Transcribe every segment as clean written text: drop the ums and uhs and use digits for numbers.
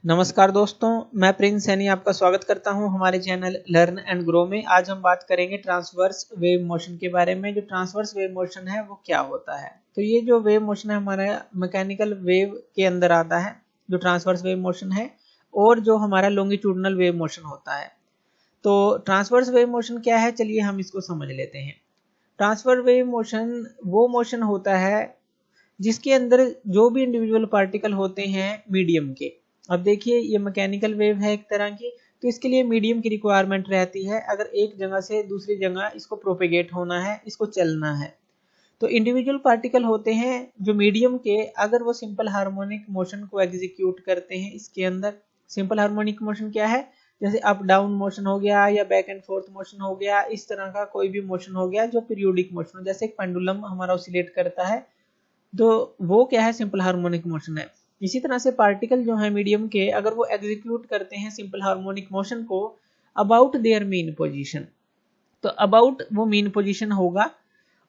नमस्कार दोस्तों, मैं प्रिंस सैनी आपका स्वागत करता हूं हमारे चैनल लर्न एंड ग्रो में। आज हम बात करेंगे ट्रांसवर्स वेव मोशन के बारे में। जो ट्रांसवर्स वेव मोशन है वो क्या होता है। तो ये जो वेव मोशन है हमारा मैकेनिकल वेव के अंदर आता है, जो ट्रांसवर्स वेव मोशन है, और जो हमारा लॉन्गिट्यूडनल वेव मोशन होता है। तो ट्रांसवर्स वेव मोशन क्या है, चलिए हम इसको समझ लेते हैं। ट्रांसवर्स वेव मोशन वो मोशन होता है जिसके अंदर जो भी इंडिविजुअल पार्टिकल होते हैं मीडियम के। अब देखिए, ये मैकेनिकल वेव है एक तरह की, तो इसके लिए मीडियम की रिक्वायरमेंट रहती है। अगर एक जगह से दूसरी जगह इसको प्रोपेगेट होना है, इसको चलना है, तो इंडिविजुअल पार्टिकल होते हैं जो मीडियम के, अगर वो सिंपल हार्मोनिक मोशन को एग्जीक्यूट करते हैं इसके अंदर। सिंपल हार्मोनिक मोशन क्या है, जैसे अप डाउन मोशन हो गया या बैक एंड फोर्थ मोशन हो गया, इस तरह का कोई भी मोशन हो गया जो पीरियोडिक मोशन हो, जैसे एक पेंडुलम हमारा ऑसिलेट करता है, तो वो क्या है, सिंपल हार्मोनिक मोशन है। इसी तरह से पार्टिकल जो है मीडियम के, अगर वो एग्जीक्यूट करते हैं सिंपल हार्मोनिक मोशन को अबाउट देयर मीन पोजीशन, तो अबाउट वो मीन पोजीशन होगा,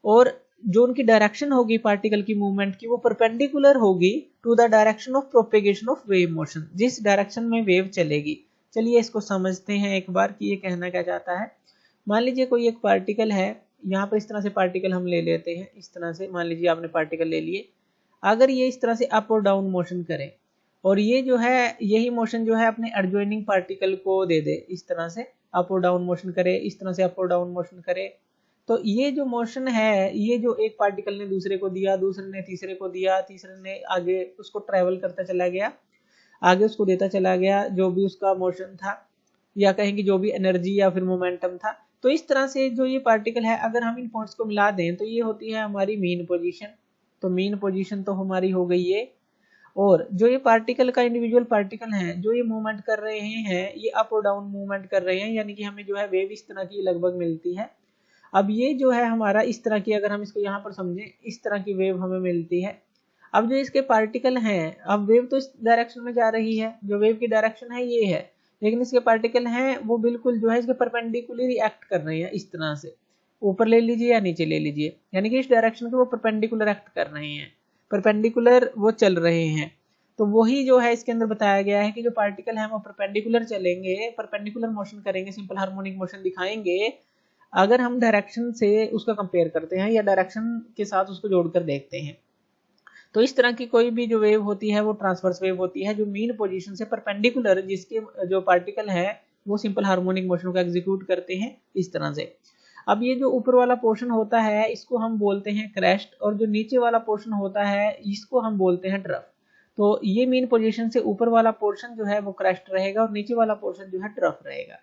और जो उनकी डायरेक्शन होगी पार्टिकल की मूवमेंट की, वो परपेंडिकुलर होगी to the direction of propagation of wave motion, जिस डायरेक्शन में वेव चलेगी। चलिए इसको समझते हैं एक बार कि ये कहना क्या चाहता है। मान लीजिए कोई एक पार्टिकल है, यहाँ पर इस तरह से पार्टिकल हम ले लेते हैं। इस तरह से मान लीजिए आपने पार्टिकल ले लिए। अगर ये इस तरह से अप और डाउन मोशन करे, और ये जो है यही मोशन जो है अपने एडजॉइनिंग पार्टिकल को दे दे, इस तरह से अप और डाउन मोशन करे, इस तरह से अप और डाउन मोशन करे, तो ये जो मोशन है, ये जो एक पार्टिकल ने दूसरे को दिया, दूसरे ने तीसरे को दिया, तीसरे ने आगे उसको ट्रेवल करता चला गया, आगे उसको देता चला गया जो भी उसका मोशन था, या कहेंगे जो भी एनर्जी या फिर मोमेंटम था। तो इस तरह से जो ये पार्टिकल है, अगर हम इन पॉइंट्स को मिला दें तो ये होती है हमारी मीन पोजीशन। तो मीन पोजीशन तो हमारी हो गई ये। और जो ये पार्टिकल का इंडिविजुअल पार्टिकल है, जो ये मूवमेंट कर रहे हैं, ये अप और डाउन मूवमेंट कर रहे हैं, यानी कि हमें जो है वेव इस तरह की लगभग मिलती है। अब ये जो है हमारा इस तरह की, अगर हम इसको यहाँ पर समझें, इस तरह की वेव हमें मिलती है। अब जो इसके पार्टिकल हैं, अब वेव तो इस डायरेक्शन में जा रही है, जो वेव की डायरेक्शन है ये है, लेकिन इसके पार्टिकल हैं वो बिल्कुल जो है इसके परपेंडिकुलर एक्ट कर रहे हैं, इस तरह से ऊपर ले लीजिए या नीचे ले लीजिए, यानी कि इस डायरेक्शन के वो परपेंडिकुलर एक्ट कर रहे हैं, परपेंडिकुलर वो चल रहे हैं। तो वही जो है इसके अंदर बताया गया है कि जो पार्टिकल है वो परपेंडिकुलर चलेंगे, परपेंडिकुलर मोशन करेंगे, सिंपल हार्मोनिक मोशन दिखाएंगे, अगर हम डायरेक्शन से उसका कंपेयर करते हैं या डायरेक्शन के साथ उसको जोड़कर देखते हैं। तो इस तरह की कोई भी जो वेव होती है वो ट्रांसवर्स वेव होती है, जो मीन पोजीशन से परपेंडिकुलर, जिसके जो पार्टिकल है वो सिंपल हार्मोनिक मोशन को एग्जीक्यूट करते हैं इस तरह से। अब ये जो ऊपर वाला पोर्शन होता है इसको हम बोलते हैं क्रेस्ट, और जो नीचे वाला पोर्शन होता है इसको हम बोलते हैं ट्रफ। तो ये मीन पोजीशन से ऊपर वाला पोर्शन जो है वो क्रेस्ट रहेगा, और नीचे वाला पोर्शन जो है ट्रफ रहेगा।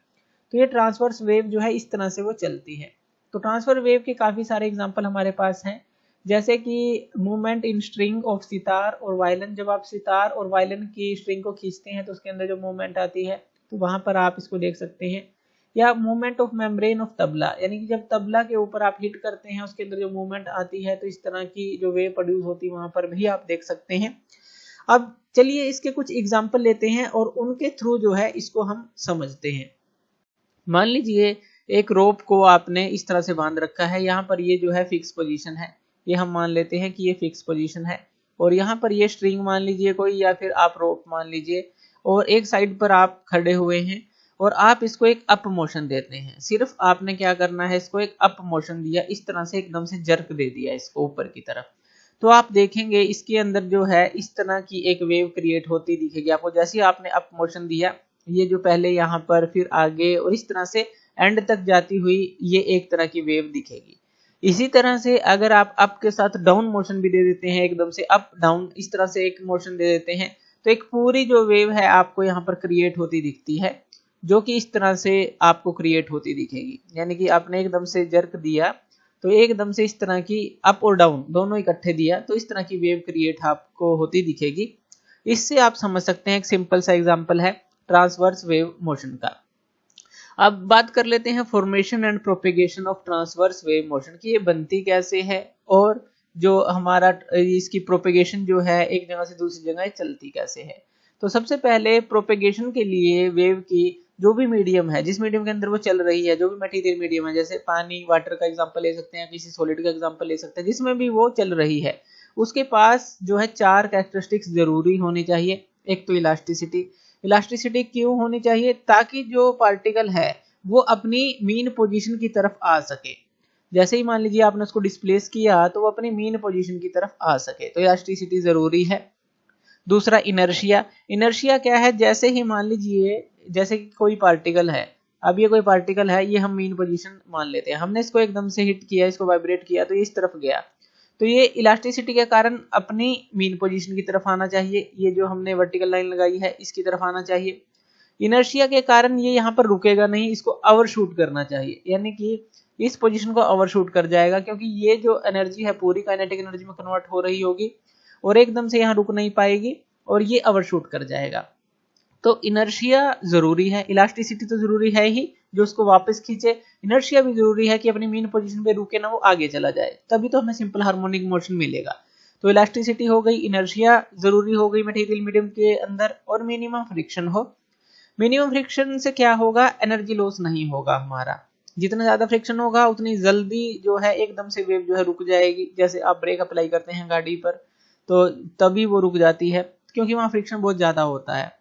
तो ये ट्रांसवर्स वेव जो है इस तरह से वो चलती है। तो ट्रांसफर वेव के काफी सारे एग्जांपल हमारे पास हैं, जैसे कि movement in string of sitar और वायलिन। जब आप सितार और वायलिन की स्ट्रिंग को खींचते हैं तो उसके अंदर जो मूवमेंट आती है, तो वहां पर आप इसको देख सकते हैं। या movement of membrane of tabla, यानी कि जब तबला के ऊपर आप हिट करते हैं उसके अंदर जो मूवमेंट आती है, तो इस तरह की जो वेव प्रोड्यूस होती है वहां पर भी आप देख सकते हैं। अब चलिए इसके कुछ एग्जाम्पल लेते हैं और उनके थ्रू जो है इसको हम समझते हैं। मान लीजिए एक रोप को आपने इस तरह से बांध रखा है, यहाँ पर ये जो है फिक्स पोजीशन है, ये हम मान लेते हैं कि ये फिक्स पोजीशन है, और यहाँ पर ये स्ट्रिंग मान लीजिए कोई, या फिर आप रोप मान लीजिए, और एक साइड पर आप खड़े हुए हैं और आप इसको एक अप मोशन देते हैं। सिर्फ आपने क्या करना है, इसको एक अप मोशन दिया, इस तरह से एकदम से जर्क दे दिया इसको ऊपर की तरफ, तो आप देखेंगे इसके अंदर जो है इस तरह की एक वेव क्रिएट होती दिखेगी आपको। जैसे ही आपने अप मोशन दिया, ये जो पहले यहाँ पर, फिर आगे, और इस तरह से एंड तक जाती हुई ये एक तरह की वेव दिखेगी। इसी तरह से अगर आप अप के साथ डाउन मोशन भी दे देते हैं, एकदम से अप डाउन इस तरह से एक मोशन दे देते हैं, तो एक पूरी जो वेव है आपको यहाँ पर क्रिएट होती दिखती है, जो कि इस तरह से आपको क्रिएट होती दिखेगी। यानी कि आपने एकदम से जर्क दिया तो एकदम से इस तरह की अप और डाउन दोनों इकट्ठे दिया, तो इस तरह की वेव क्रिएट आपको होती दिखेगी। इससे आप समझ सकते हैं, एक सिंपल सा एग्जांपल है ट्रांसवर्स वेव मोशन का। अब बात कर लेते हैं formation and propagation of transverse wave motion की, ये बनती कैसे है और जो हमारा इसकी प्रोपेगेशन जो है एक जगह से दूसरी जगह चलती कैसे है। तो सबसे पहले प्रोपेगेशन के लिए वेव की जो भी मीडियम है, जिस मीडियम के अंदर वो चल रही है, जो भी मटेरियल मीडियम है, जैसे पानी, वाटर का एग्जांपल ले सकते हैं, किसी सॉलिड का एग्जांपल ले सकते हैं, जिसमें भी वो चल रही है, उसके पास जो है 4 कैरेक्टरिस्टिक्स जरूरी होनी चाहिए। एक तो इलास्टिसिटी, इलास्टिसिटी क्यों होनी चाहिए? ताकि जो पार्टिकल है वो अपनी मीन पोजीशन की तरफ आ सके। जैसे ही मान लीजिए आपने उसको डिस्प्लेस किया तो वो अपनी मीन पोजीशन की तरफ आ सके, तो इलास्टिसिटी जरूरी है। दूसरा इनर्शिया। इनर्शिया क्या है? जैसे ही मान लीजिए जैसे कि कोई पार्टिकल है, अब ये कोई पार्टिकल है, ये हम मीन पोजीशन मान लेते हैं, हमने इसको एकदम से हिट किया, इसको वाइब्रेट किया तो ये इस तरफ गया, तो ये इलास्टिसिटी के कारण अपनी मीन पोजीशन की तरफ आना चाहिए, ये जो हमने वर्टिकल लाइन लगाई है इसकी तरफ आना चाहिए। इनर्शिया के कारण ये यहाँ पर रुकेगा नहीं, इसको ओवरशूट करना चाहिए, यानी कि इस पोजीशन को ओवरशूट कर जाएगा, क्योंकि ये जो एनर्जी है पूरी काइनेटिक एनर्जी में कन्वर्ट हो रही होगी और एकदम से यहाँ रुक नहीं पाएगी और ये ओवरशूट कर जाएगा। तो इनर्शिया जरूरी है, इलास्टिसिटी तो जरूरी है ही जो उसको वापस खींचे, इनर्शिया भी जरूरी है कि अपनी मीन पोजीशन पे रुके ना, वो आगे चला जाए, तभी तो हमें सिंपल हार्मोनिक मोशन मिलेगा। तो इलास्टिसिटी हो गई, इनर्शिया जरूरी हो गई मटेरियल मीडियम के अंदर, और मिनिमम फ्रिक्शन हो। मिनिमम फ्रिक्शन से क्या होगा? एनर्जी लॉस नहीं होगा हमारा। जितना ज्यादा फ्रिक्शन होगा उतनी जल्दी जो है एकदम से वेव जो है रुक जाएगी। जैसे आप ब्रेक अप्लाई करते हैं गाड़ी पर तो तभी वो रुक जाती है, क्योंकि वहां फ्रिक्शन बहुत ज्यादा होता है।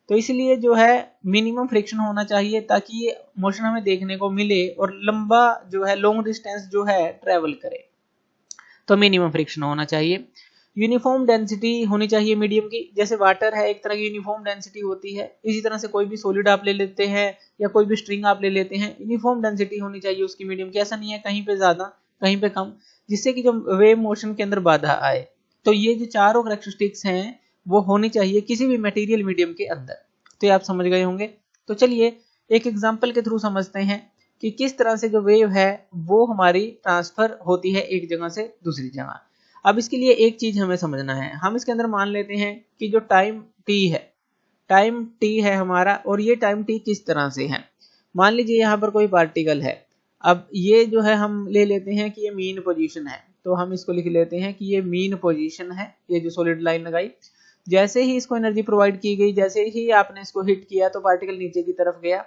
तो इसलिए जो है मिनिमम फ्रिक्शन होना चाहिए ताकि ये मोशन हमें देखने को मिले और लंबा जो है लॉन्ग डिस्टेंस जो है ट्रेवल करे, तो मिनिमम फ्रिक्शन होना चाहिए। यूनिफॉर्म डेंसिटी होनी चाहिए मीडियम की, जैसे वाटर है एक तरह की यूनिफॉर्म डेंसिटी होती है, इसी तरह से कोई भी सॉलिड आप ले लेते हैं या कोई भी स्ट्रिंग आप ले लेते हैं, यूनिफॉर्म डेंसिटी होनी चाहिए उसकी मीडियम की, ऐसा नहीं है कहीं पे ज्यादा कहीं पे कम, जिससे कि जो वेव मोशन के अंदर बाधा आए। तो ये जो चारों कैरेक्टरिस्टिक्स हैं वो होनी चाहिए किसी भी मटेरियल मीडियम के अंदर, तो ये आप समझ गए होंगे। तो चलिए एक एग्जांपल के थ्रू समझते हैं कि किस तरह से जो वेव है वो हमारी ट्रांसफर होती है एक जगह से दूसरी जगह। अब इसके लिए एक चीज हमें समझना है, हम इसके अंदर मान लेते हैं कि जो टाइम टी है हमारा, और ये टाइम टी किस तरह से है। मान लीजिए यहाँ पर कोई पार्टिकल है, अब ये जो है हम ले लेते हैं कि ये मीन पोजीशन है, तो हम इसको लिख लेते हैं कि ये मीन पोजीशन है, ये जो सॉलिड लाइन लगाई। जैसे ही इसको एनर्जी प्रोवाइड की गई, जैसे ही आपने इसको हिट किया तो पार्टिकल नीचे की तरफ गया।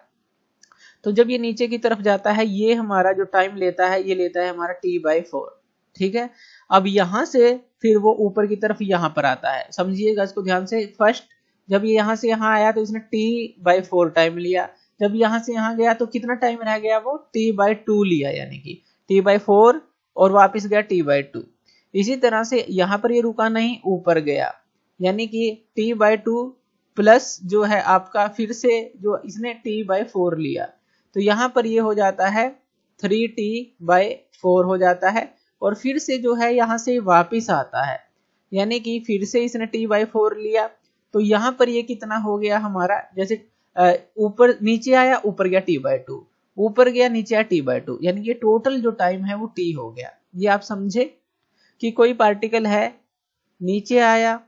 तो जब ये नीचे की तरफ जाता है, ये हमारा जो टाइम लेता है, ये लेता है हमारा t/4, ठीक है। अब यहां से फिर वो ऊपर की तरफ यहां पर आता है, समझिएगा इसको ध्यान से। फर्स्ट जब ये यहां से यहां आया तो इसने t/4 टाइम लिया, जब यहां से यहां गया तो कितना टाइम रह गया? वो t/2 लिया, यानी कि t/4 और वापस गया t/2। इसी तरह से यहां पर ये रुका नहीं, ऊपर गया, यानी कि t/2 प्लस जो है आपका फिर से जो इसने t/4 लिया, तो यहां पर ये हो जाता है 3t/4 हो जाता है, और फिर से जो है यहां से वापिस आता है, यानी कि फिर से इसने t/4 लिया, तो यहां पर ये कितना हो गया हमारा? जैसे ऊपर नीचे आया, ऊपर गया t/2, ऊपर गया नीचे आया t/2, यानी कि टोटल जो टाइम है वो t हो गया। ये आप समझे कि कोई पार्टिकल है, नीचे आया,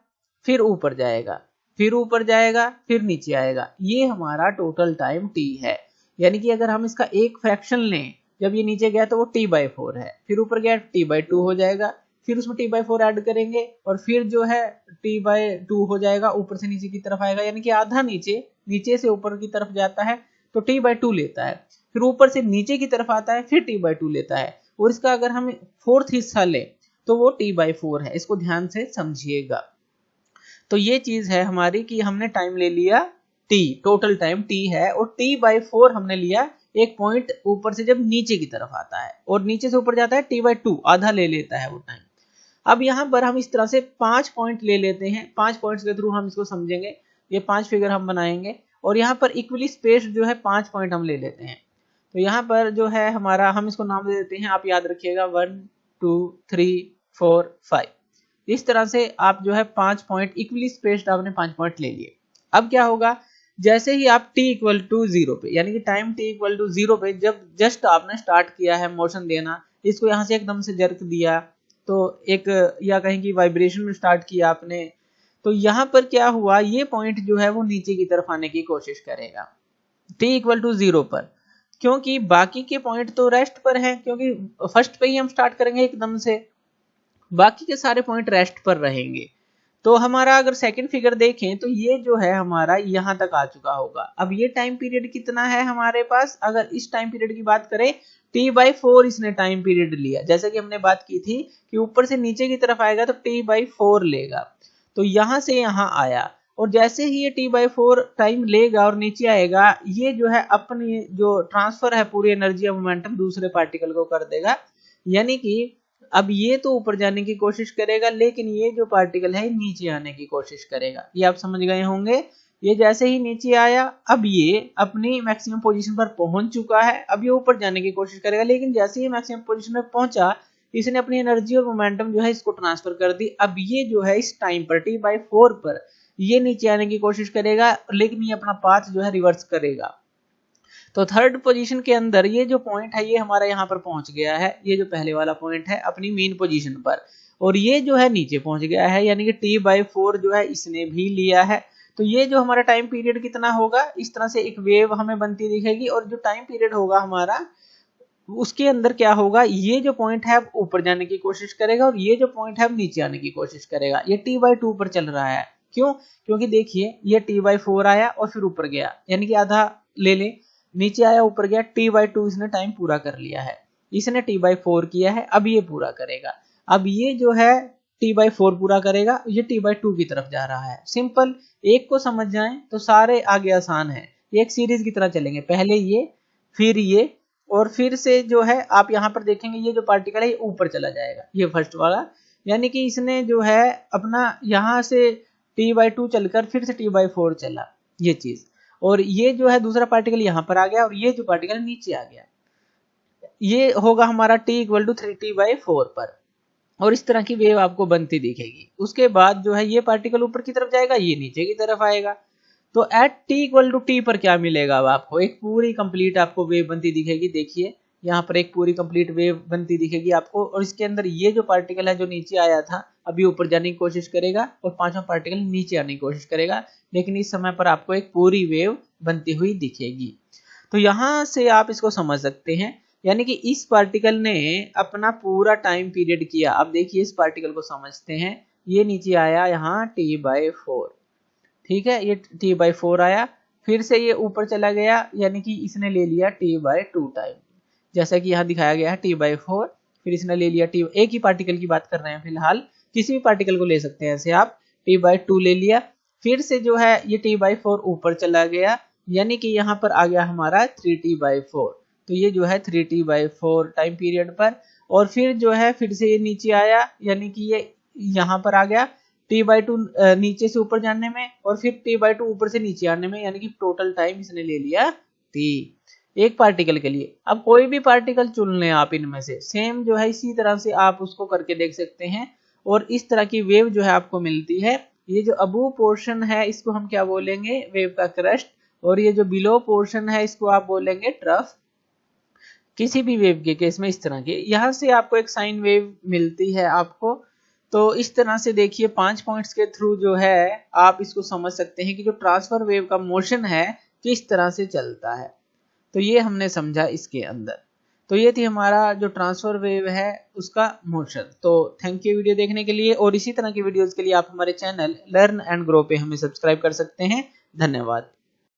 फिर ऊपर जाएगा, फिर ऊपर जाएगा, फिर नीचे आएगा, ये हमारा टोटल टाइम t है। यानी कि अगर हम इसका एक फ्रैक्शन लें, जब ये नीचे गया तो वो t/4 है, फिर ऊपर गया t/2 हो जाएगा, फिर उसमें t/4 ऐड करेंगे और फिर जो है t/2 हो जाएगा, ऊपर से नीचे की तरफ आएगा, यानी कि आधा नीचे से ऊपर की तरफ जाता है तो t/2 लेता है, फिर ऊपर से नीचे की तरफ आता है फिर t/2 लेता है, और इसका अगर हम फोर्थ हिस्सा ले तो वो t/4 है। इसको ध्यान से समझिएगा। तो ये चीज है हमारी कि हमने टाइम ले लिया t, टोटल टाइम t है, और t/4 हमने लिया एक पॉइंट ऊपर से जब नीचे की तरफ आता है, और नीचे से ऊपर जाता है t/2, आधा ले लेता है वो टाइम। अब यहाँ पर हम इस तरह से 5 पॉइंट ले लेते हैं, 5 पॉइंट्स के थ्रू हम इसको समझेंगे, ये 5 फिगर हम बनाएंगे, और यहाँ पर इक्वली स्पेस जो है 5 पॉइंट हम ले लेते हैं। तो यहाँ पर जो है हमारा, हम इसको नाम दे देते हैं, आप याद रखिएगा 1 2 3 4 5। इस तरह से आप जो है 5 पॉइंट इक्वली स्पेस्ड आपने 5 पॉइंट ले लिए। अब क्या होगा? जैसे ही आप t इक्वल टू 0 पे, यानी कि टाइम t इक्वल टू 0 पे जब जस्ट आपने स्टार्ट किया है मोशन देना, इसको यहाँ से एकदम से जर्क दिया, तो एक या कहीं की वाइब्रेशन में स्टार्ट किया आपने, तो यहाँ पर क्या हुआ? ये पॉइंट जो है वो नीचे की तरफ आने की कोशिश करेगा t इक्वल टू 0 पर, क्योंकि बाकी के पॉइंट तो रेस्ट पर है, क्योंकि फर्स्ट पे ही हम स्टार्ट करेंगे एकदम से, बाकी के सारे पॉइंट रेस्ट पर रहेंगे। तो हमारा अगर सेकंड फिगर देखें तो ये जो है हमारा यहां तक आ चुका होगा। अब ये टाइम पीरियड कितना है हमारे पास? अगर इस टाइम पीरियड की बात करें, t/4 इसने टाइम पीरियड लिया, जैसे कि हमने बात की थी कि ऊपर से नीचे की तरफ आएगा तो t/4 लेगा, तो यहां से यहां आया, और जैसे ही ये t/4 टाइम लेगा और नीचे आएगा, ये जो है अपनी जो ट्रांसफर है पूरी एनर्जी या मोमेंटम दूसरे पार्टिकल को कर देगा। यानी कि अब ये तो ऊपर जाने की कोशिश करेगा, लेकिन ये जो पार्टिकल है नीचे आने की कोशिश करेगा। ये आप समझ गए होंगे। ये जैसे ही नीचे आया, अब ये अपनी मैक्सिमम पोजीशन पर पहुंच चुका है। अब ये ऊपर जाने की कोशिश करेगा, लेकिन जैसे ही मैक्सिमम पोजीशन पर पहुंचा, इसने अपनी एनर्जी और मोमेंटम जो है इसको ट्रांसफर कर दी। अब ये जो है इस टाइम पर t/4 पर ये नीचे आने की कोशिश करेगा, लेकिन ये अपना पाथ जो है रिवर्स करेगा। तो थर्ड पोजीशन के अंदर ये जो पॉइंट है ये हमारा यहाँ पर पहुंच गया है। ये जो पहले वाला पॉइंट है अपनी मेन पोजीशन पर, और ये जो है नीचे पहुंच गया है, यानी कि t/4 जो है इसने भी लिया है। तो ये जो हमारा टाइम पीरियड कितना होगा, इस तरह से एक वेव हमें बनती दिखेगी, और जो टाइम पीरियड होगा हमारा उसके अंदर क्या होगा, ये जो पॉइंट है अब ऊपर जाने की कोशिश करेगा और ये जो पॉइंट है अब नीचे आने की कोशिश करेगा। ये t/2 पर चल रहा है। क्यों? क्योंकि देखिए ये t/4 आया और फिर ऊपर गया, यानी कि आधा ले लें, नीचे आया ऊपर गया, t/2 इसने टाइम पूरा कर लिया है। इसने t/4 किया है, अब ये पूरा करेगा। अब ये जो है t/4 पूरा करेगा, ये t/2 की तरफ जा रहा है। सिंपल, एक को समझ जाएं तो सारे आगे आसान है। ये एक सीरीज की तरह चलेंगे, पहले ये फिर ये, और फिर से जो है आप यहाँ पर देखेंगे ये जो पार्टिकल है ये ऊपर चला जाएगा, ये फर्स्ट वाला। यानी कि इसने जो है अपना यहाँ से t/2 चलकर फिर से t/4 चला, ये चीज। और ये जो है दूसरा पार्टिकल यहाँ पर आ गया, और ये जो पार्टिकल नीचे आ गया। ये होगा हमारा t = 3t/4 पर, और इस तरह की वेव आपको बनती दिखेगी। उसके बाद जो है ये पार्टिकल ऊपर की तरफ जाएगा, ये नीचे की तरफ आएगा। तो एट t = t पर क्या मिलेगा, अब आपको एक पूरी कंप्लीट आपको वेव बनती दिखेगी। देखिए यहाँ पर एक पूरी कंप्लीट वेव बनती दिखेगी आपको, और इसके अंदर ये जो पार्टिकल है जो नीचे आया था अभी ऊपर जाने की कोशिश करेगा, और पांचवा पार्टिकल नीचे आने की कोशिश करेगा, लेकिन इस समय पर आपको एक पूरी वेव बनती हुई दिखेगी। तो यहाँ से आप इसको समझ सकते हैं, यानी कि इस पार्टिकल ने अपना पूरा टाइम पीरियड किया। अब देखिए इस पार्टिकल को समझते हैं, ये नीचे आया यहाँ t/4, ठीक है, ये t/4 आया, फिर से ये ऊपर चला गया, यानी कि इसने ले लिया t/2 टाइम, जैसा कि यहाँ दिखाया गया है t/4, फिर इसने ले लिया t, एक ही पार्टिकल की बात कर रहे हैं फिलहाल, किसी भी पार्टिकल को ले सकते हैं ऐसे आप, t/2 ले लिया, फिर से जो है ये t/4 ऊपर चला गया, यानी कि यहाँ पर आ गया हमारा 3t/4। तो ये जो है 3t/4 टाइम पीरियड पर, और फिर जो है फिर से ये नीचे आया, यानी कि ये यहाँ पर आ गया t/2 नीचे से ऊपर जाने में, और फिर t/2 ऊपर से नीचे आने में, यानी कि टोटल टाइम इसने ले लिया t, एक पार्टिकल के लिए। अब कोई भी पार्टिकल चुन लें आप इनमें से, सेम जो है इसी तरह से आप उसको करके देख सकते हैं, और इस तरह की वेव जो है आपको मिलती है। ये जो अबव पोर्शन है इसको हम क्या बोलेंगे, वेव का क्रस्ट, और ये जो बिलो पोर्शन है इसको आप बोलेंगे ट्रफ। किसी भी वेव के केस में इस तरह के यहाँ से आपको एक साइन वेव मिलती है आपको। तो इस तरह से देखिए 5 पॉइंट्स के थ्रू जो है आप इसको समझ सकते हैं कि जो ट्रांसफर वेव का मोशन है किस तरह से चलता है। तो ये हमने समझा इसके अंदर। तो ये थी हमारा जो ट्रांसफर वेव है उसका मोशन। तो थैंक यू वीडियो देखने के लिए, और इसी तरह की वीडियोस के लिए आप हमारे चैनल लर्न एंड ग्रो पे हमें सब्सक्राइब कर सकते हैं। धन्यवाद।